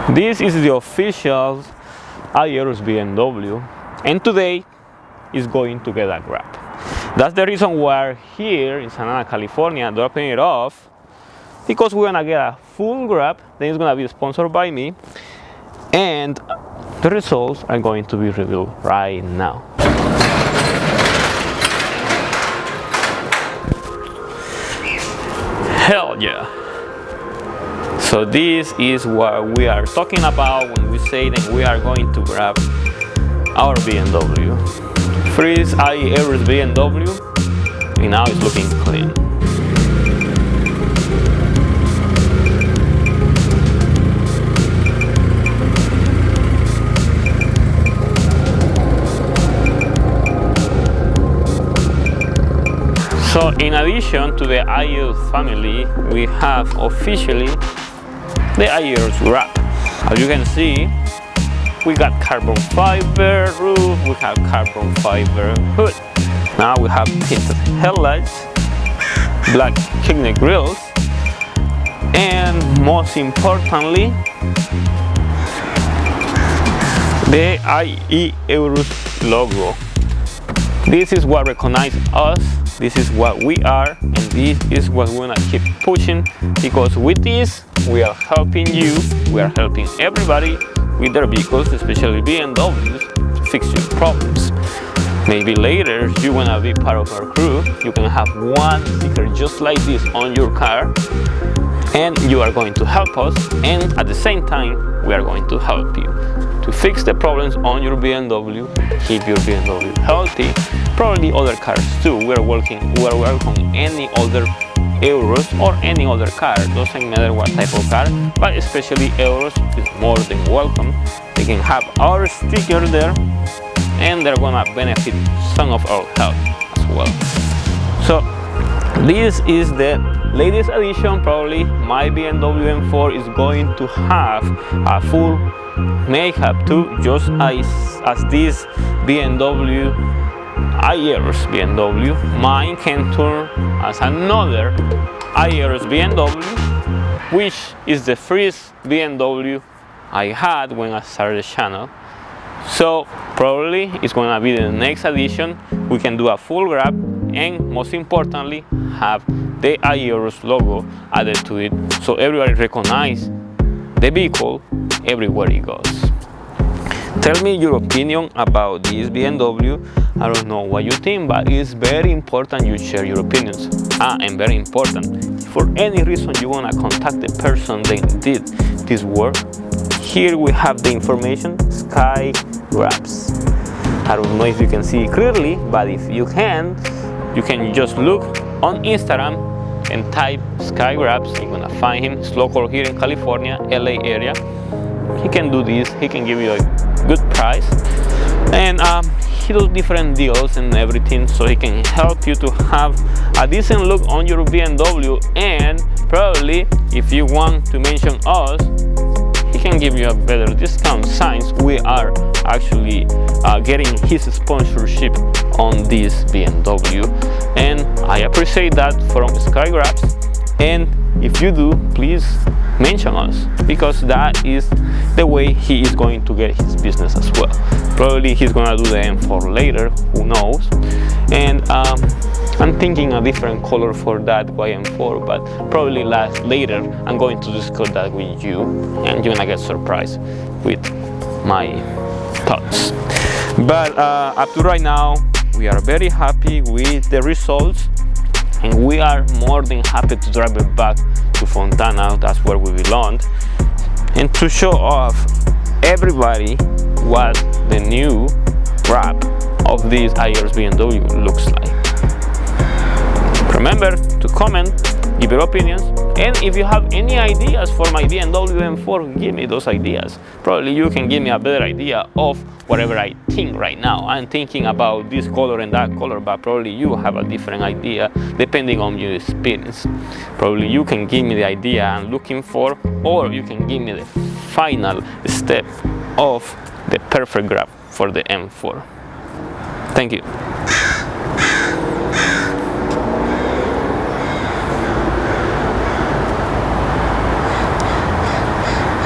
This is the official i.e.euros BMW, and today is going to get a grab. That's the reason we're here in Santa Ana, California, dropping it off, because we're gonna get a full grab. Then it's gonna be sponsored by me, and the results are going to be revealed right now. Hell yeah! So this is what we are talking about when we say that we are going to grab our BMW. First i.e.euros BMW, and now it's looking clean. So in addition to the i.e.euros family, we have officially the i.e.euros wrap. As you can see, we got carbon fiber roof, we have carbon fiber hood. Now we have tinted headlights, black kidney grills, and most importantly, the i.e.euros logo. This is what recognizes us, this is what we are, and this is what we're gonna keep pushing, because with this we are helping you, we are helping everybody with their vehicles, especially BMWs, to fix your problems. Maybe later you wanna be part of our crew, you can have one sticker just like this on your car, and you are going to help us, and at the same time we are going to help you to fix the problems on your BMW, keep your BMW healthy, probably other cars too. We are working on any other Euros or any other car, doesn't matter what type of car, but especially Euros is more than welcome. They can have our sticker there, and they're gonna benefit some of our help as well. So this is the latest edition. Probably my BMW M4 is going to have a full makeup too, just as this BMW i.e.euros BMW. Mine can turn as another i.e.euros BMW, which is the first BMW I had when I started the channel. So probably it's gonna be the next edition. We can do a full grab, and most importantly have the i.e.euros logo added to it, so everybody recognize the vehicle everywhere it goes. Tell me your opinion about this BMW. I don't know what you think, but it's very important you share your opinions. And very important, if for any reason you wanna contact the person that did this work, here we have the information, Sky Grabs. I don't know if you can see it clearly, but if you can just look on Instagram and type Sky Grabs. You're gonna find him. He's local here in California, LA area. He can do this, he can give you a good price, and he does different deals and everything, so he can help you to have a decent look on your BMW. And probably if you want to mention us, he can give you a better discount, since we are actually getting his sponsorship on this BMW, and I appreciate that from Skygrabs. And if you do, please mention us, because that is the way he is going to get his business as well. Probably he's gonna do the M4 later, who knows. And I'm thinking a different color for that YM4, but probably later I'm going to discuss that with you, and you're gonna get surprised with my thoughts. But up to right now, we are very happy with the results, and we are more than happy to drive it back to Fontana. That's where we belong, and to show off everybody what the new wrap of this i.e.euros BMW looks like. Remember to comment, give your opinions, and if you have any ideas for my BMW M4, give me those ideas. Probably you can give me a better idea of whatever I think right now. I'm thinking about this color and that color, but probably you have a different idea depending on your experience. Probably you can give me the idea I'm looking for, or you can give me the final step of the perfect grab for the M4. Thank you.